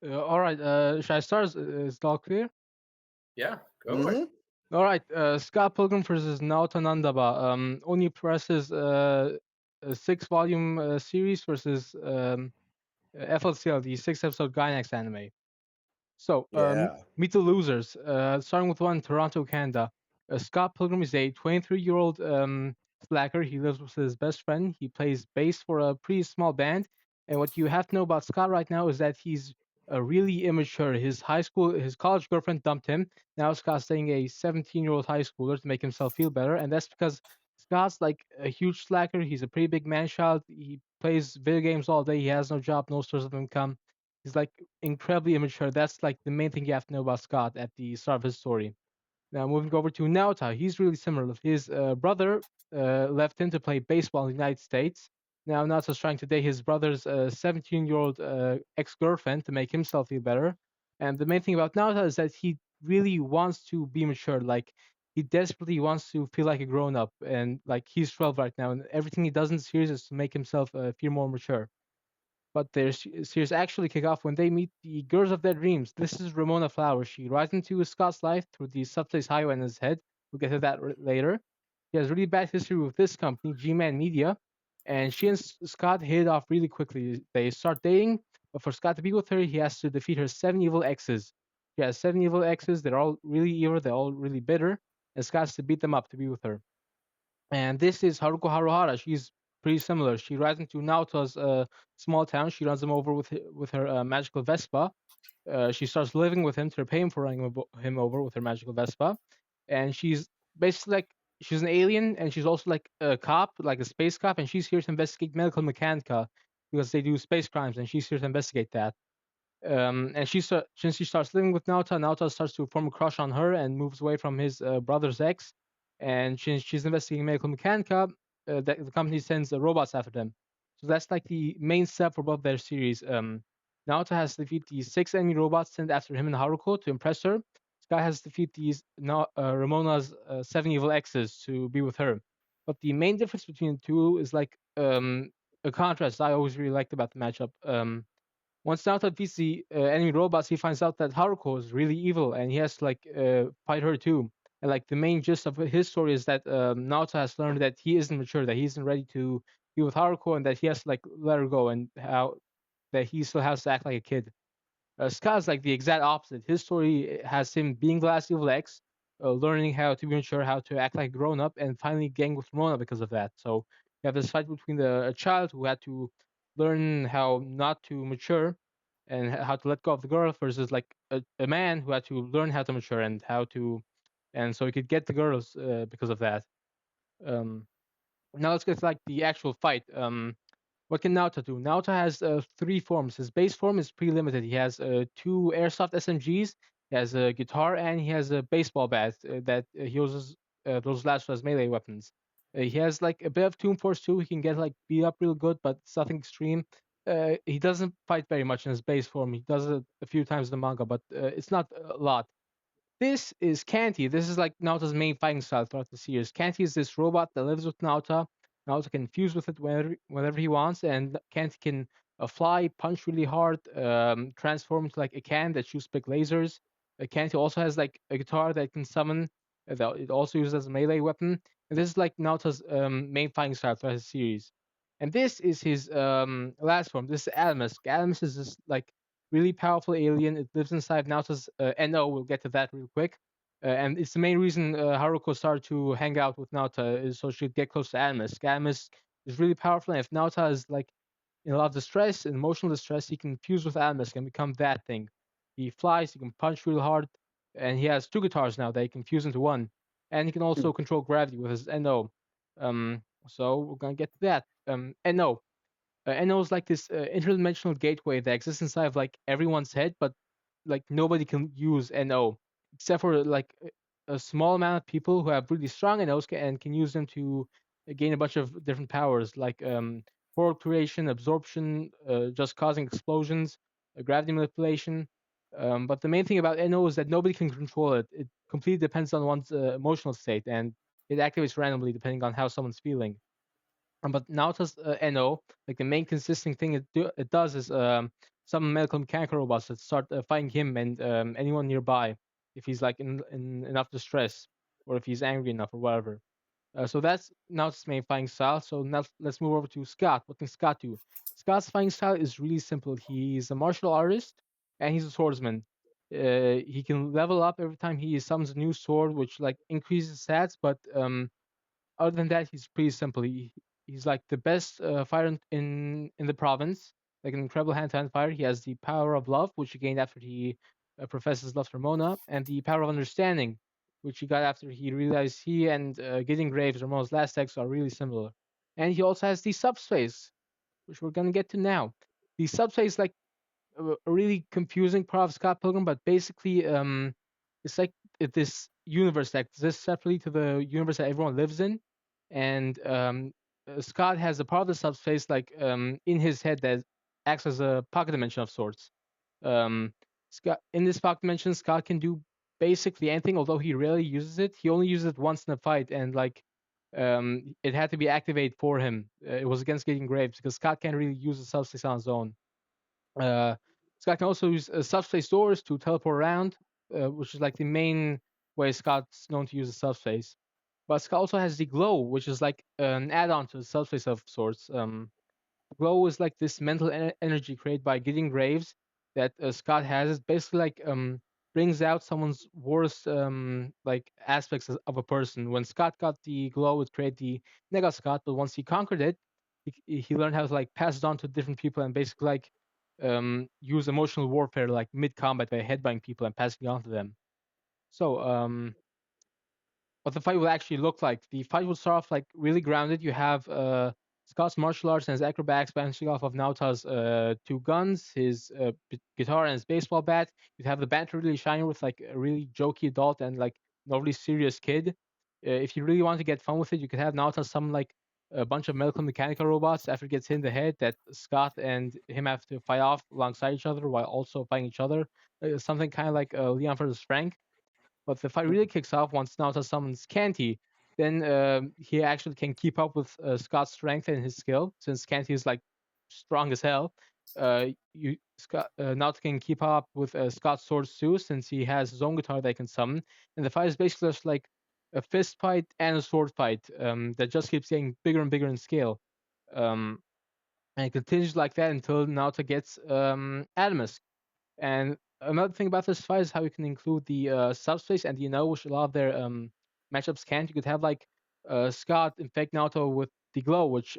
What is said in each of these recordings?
All right. Should I start? Is it all clear? Yeah, go for it. Mm-hmm. All right. Scott Pilgrim versus Naota Nandaba. Oni Press's 6 volume series versus FLCL, the 6 episode Gainax anime. So, Yeah. meet the losers. Starting with one, Toronto, Canada. Scott Pilgrim is a 23-year-old slacker. He lives with his best friend. He plays bass for a pretty small band. And what you have to know about Scott right now is that he's really immature. His college girlfriend dumped him. Now Scott's dating a 17-year-old high schooler to make himself feel better. And that's because Scott's like a huge slacker. He's a pretty big man child. He plays video games all day. He has no job, no source of income. He's like incredibly immature. That's like the main thing you have to know about Scott at the start of his story. Now moving over to Naota, he's really similar. His brother left him to play baseball in the United States. Now Naota's trying to date his brother's 17-year-old ex-girlfriend to make himself feel better. And the main thing about Naota is that he really wants to be mature. Like he desperately wants to feel like a grown-up, and like he's 12 right now, and everything he does in the series is to make himself feel more mature. But their series actually kick off when they meet the girls of their dreams. This is Ramona Flowers. She rides into Scott's life through the subspace highway in his head. We'll get to that later. He has really bad history with this company, G-Man Media, and she and Scott hit it off really quickly. They start dating, but for Scott to be with her, he has to defeat her 7 evil exes. She has 7 evil exes. They're all really evil. They're all really bitter, and Scott has to beat them up to be with her. And this is Haruko Haruhara. She's pretty similar. She rides into Naoto's small town. She runs him over with her magical Vespa. She starts living with him to repay him for running him over with her magical Vespa. And she's basically like she's an alien, and she's also like a cop, like a space cop, and she's here to investigate medical mechanica because they do space crimes, and she's here to investigate that. And since she starts living with Naota, Naota starts to form a crush on her and moves away from his brother's ex. And since she's investigating medical mechanica, the company sends robots after them. So that's like the main step for both their series. Naota has to defeat the 6 enemy robots sent after him and Haruko to impress her. Sky has to defeat these Ramona's 7 evil exes to be with her. But the main difference between the two is like a contrast I always really liked about the matchup. Once Naruto defeats the enemy robots, he finds out that Haruko is really evil, and he has to like fight her too. And like the main gist of his story is that Naruto has learned that he isn't mature, that he isn't ready to be with Haruko, and that he has to like let her go, and how that he still has to act like a kid. Scott's like the exact opposite. His story has him being the last evil ex, learning how to be mature, how to act like a grown up, and finally getting with Ramona because of that. So you have this fight between a child who had to learn how not to mature and how to let go of the girl versus like a man who had to learn how to mature and how to, and so he could get the girls because of that. Um, Now let's get to like the actual fight. What can Naota do? Naota has 3 forms. His base form is pretty limited. He has 2 airsoft SMGs, he has a guitar, and he has a baseball bat that he uses those last as melee weapons. He has like a bit of Toon Force too. He can get like beat up real good, but it's nothing extreme. He doesn't fight very much in his base form. He does it a few times in the manga, but it's not a lot. This is Kanti. This is like Naota's main fighting style throughout the series. Kanti is this robot that lives with Naota. Naota can fuse with it whenever he wants, and Kanti can fly, punch really hard, transform into like a can that shoots big lasers. Kanti also has like a guitar that can summon. That it also uses as a melee weapon. And this is like Naota's main fighting style throughout the series. And this is his last form. This is Adamus. Adamus is this like really powerful alien. It lives inside Naota's NO. We'll get to that real quick. And it's the main reason Haruko started to hang out with Naota is so she'd get close to Animus. Animus is really powerful, and if Naota is like in a lot of distress, in emotional distress, he can fuse with Animus and become that thing. He flies, he can punch real hard, and he has 2 guitars now that he can fuse into one. And he can also control gravity with his NO. So we're gonna get to that. NO. NO is like this interdimensional gateway that exists inside of like everyone's head, but like nobody can use NO except for like a small amount of people who have really strong NOs and can use them to gain a bunch of different powers like world creation, absorption, just causing explosions, gravity manipulation. But the main thing about NO is that nobody can control it. It completely depends on one's emotional state, and it activates randomly depending on how someone's feeling. But Nauta's NO, like the main consistent thing it does is some medical mechanical robots that start fighting him and anyone nearby if he's like in enough distress or if he's angry enough or whatever. So that's Naut's main fighting style. So now let's move over to Scott. What can Scott do? Scott's fighting style is really simple. He's a martial artist and he's a swordsman. He can level up every time he summons a new sword, which like increases stats. But other than that, he's pretty simple. He's like the best fighter in the province, like an incredible hand-to-hand fighter. He has the power of love, which he gained after he professes love for Mona, and the power of understanding, which he got after he realized he and Gideon Graves, Ramon's last ex, are really similar. And he also has the subspace, which we're gonna get to now. The subspace, like a really confusing part of Scott Pilgrim, but basically, it's like this universe that exists separately to the universe that everyone lives in, and Scott has a part of the subspace like in his head that acts as a pocket dimension of sorts. Um, Scott in this pocket dimension, Scott can do basically anything, although he rarely uses it. He only uses it once in a fight, and like it had to be activated for him. It was against Gideon Graves because Scott can't really use the subspace on his own. Uh, Scott can also use subspace doors to teleport around, which is like the main way Scott's known to use the subspace. But Scott also has the glow, which is like an add-on to the subspace of sorts. Glow is like this mental energy created by Gideon Graves that Scott has. It's basically like brings out someone's worst like aspects of a person. When Scott got the glow, it created the Nega Scott, but once he conquered it, he learned how to like pass it on to different people and basically like use emotional warfare like mid combat by headbutting people and passing it on to them. So what the fight will actually look like. The fight will start off like really grounded. You have Scott's martial arts and his acrobatics bouncing off of Naota's two guns, his guitar and his baseball bat. You'd have the banter really shining with like a really jokey adult and like an overly serious kid. If you really want to get fun with it, you could have Naota summon like a bunch of medical mechanical robots after it gets hit in the head that Scott and him have to fight off alongside each other while also fighting each other. Something kind of like Leon versus Frank. But the fight really kicks off once Naruto summons Canty. Then he actually can keep up with Scott's strength and his skill, since Canty is like strong as hell. Naruto can keep up with Scott's swords too, since he has his own guitar that he can summon. And the fight is basically just like a fist fight and a sword fight that just keeps getting bigger and bigger in scale. Um, and it continues like that until Naruto gets Adamus. And another thing about this fight is how you can include the subspace and which a lot of their matchups can't. You could have like Scott infect Naoto with the glow, which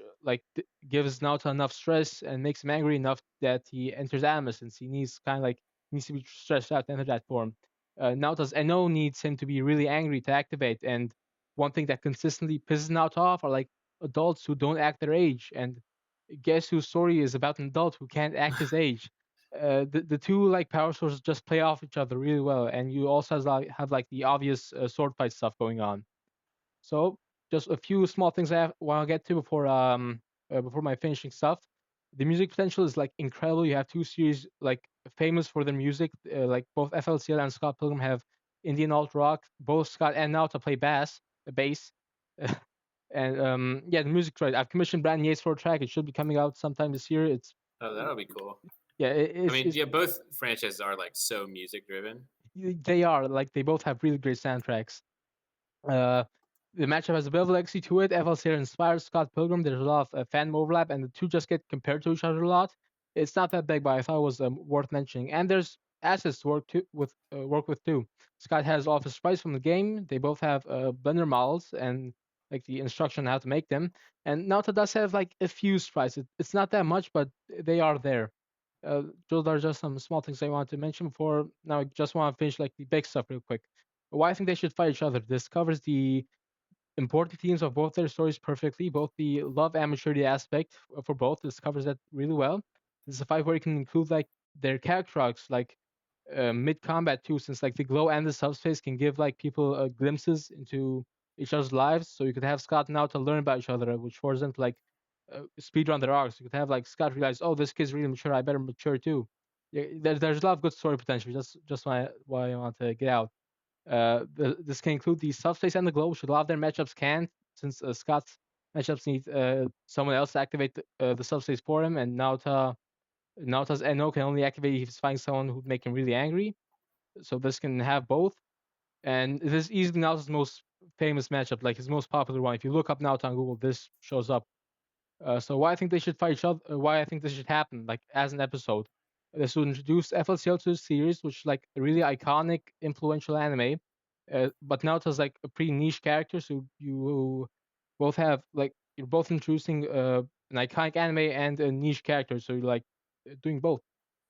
gives Naoto enough stress and makes him angry enough that he enters Animus, since he needs kind of like needs to be stressed out to enter that form. Naoto's NO needs him to be really angry to activate, and one thing that consistently pisses Naoto off are like adults who don't act their age. And guess whose story is about an adult who can't act his age? The two like power sources just play off each other really well, and you also have like the obvious sword fight stuff going on. So just a few small things I want to get to before my finishing stuff. The music potential is like incredible. You have two series like famous for their music, like both FLCL and Scott Pilgrim have Indian alt rock. Both Scott and Nauta play bass. And yeah, the music's right. I've commissioned Brandon Yates for a track. It should be coming out sometime this year. It's Oh, that'll be cool. yeah, I mean, it's yeah, both franchises are like so music driven. they are like they both have really great soundtracks. Uh, the matchup has a bit of a legacy to it. FLCL inspires Scott Pilgrim. There's a lot of fan overlap, and the two just get compared to each other a lot. It's not that big, but I thought it was worth mentioning. And there's assets to work with too. Scott has all of his sprites from the game. They both have Blender models and like the instruction on how to make them. And Naota does have like a few sprites. It's not that much, but they are there. Those are just some small things I wanted to mention before. Now I just want to finish like the big stuff real quick. Why I think they should fight each other. This covers the important themes of both their stories perfectly, both the love and maturity aspect for both. This covers that really well. This is a fight where you can include like their character arcs, like mid combat too, since like the glow and the subspace can give like people glimpses into each other's lives. So you could have Scott now to learn about each other, which forces them to like speed run their arcs. You could have like Scott realize, oh, this kid's really mature. I better mature too. Yeah, there's a lot of good story potential. Just why I want to get out. This can include the subspace and the glow, which a lot of their matchups can, since Scott's matchups need someone else to activate the subspace for him, and Naota Naota's NO can only activate if he's fighting someone who'd make him really angry. So this can have both. And this is easily Naota's most famous matchup, like his most popular one. If you look up Naota on Google, this shows up. So why I think they should fight each other, why I think this should happen, like as an episode. This would introduce FLCL to the series, which is like a really iconic, influential anime. But Naota's like a pretty niche character, so you both have like you're both introducing an iconic anime and a niche character, so you're like doing both.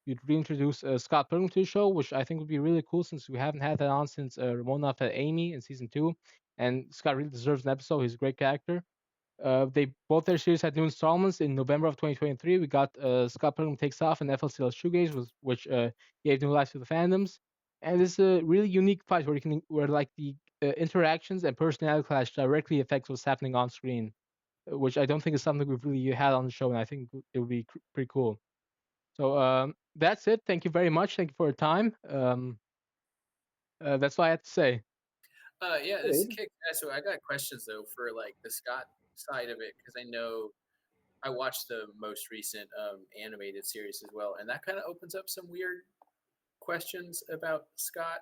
You'd reintroduce Scott Pilgrim to the show, which I think would be really cool since we haven't had that on since Ramona fed Amy in season 2, and Scott really deserves an episode. He's a great character. They both their series had new installments in November of 2023. We got Scott Pilgrim Takes Off and FLCL Shoegaze, which gave new life to the fandoms. And it's a really unique fight where like the interactions and personality clash directly affects what's happening on screen, which I don't think is something we've really had on the show, and I think it would be pretty cool. So that's it. Thank you very much. Thank you for your time. That's all I had to say. Yeah, this kick ass. So I got questions though for like the Scott side of it because I know I watched the most recent animated series as well, and that kind of opens up some weird questions about Scott.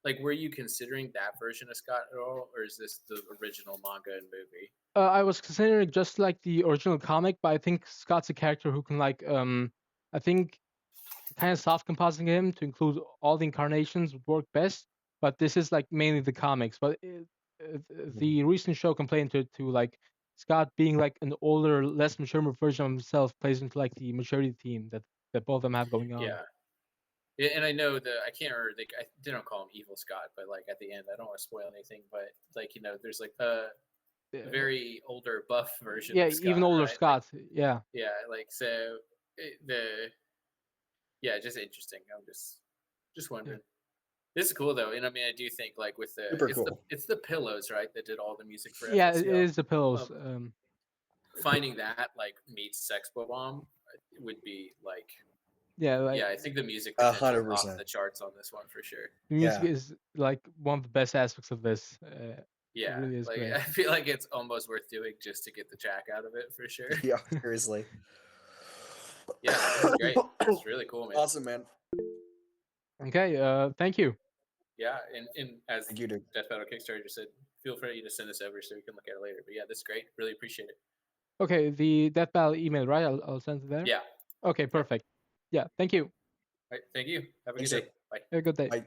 Like, were you considering that version of Scott at all, or is this the original manga and movie? I was considering just like the original comic, but I think Scott's a character who can like I think kind of soft compositing him to include all the incarnations would work best. But this is like mainly the comics. But the recent show complained to like Scott being like an older, less mature version of himself plays into like the maturity theme that both of them have going on. Yeah. Yeah, and I know the I can't remember they don't call him Evil Scott, but like at the end, I don't want to spoil anything, but like there's like a Uh, very older buff version yeah, of even Scott, older right? Like Scott. Yeah, yeah, like so the yeah, just interesting. I'm just yeah, wondering. This is cool though, and I mean I do think like with the Super cool. it's the Pillows right that did all the music for yeah. It FLCL. is the pillows. Um, Finding that like meets Sexpo Bomb would be like Yeah, like yeah, I think the music potential is off 100%. the charts on this one for sure. the music Yeah. is like one of the best aspects of this. It Yeah, really is like great. I feel like it's almost worth doing just to get the jack out of it for sure. Yeah, seriously. Yeah, this is great. It's really cool, man. Awesome, man. Okay, thank you. Yeah, and as Thank you, dude. Death Battle Kickstarter just said, feel free to send this over so we can look at it later. But yeah, this is great. Really appreciate it. Okay, the Death Battle email, right? I'll send it there. Yeah. Okay, Yep. perfect. Yeah, thank you. All right. Thank you. Have a Thanks, good sir. day. Bye. Have a good day. Bye.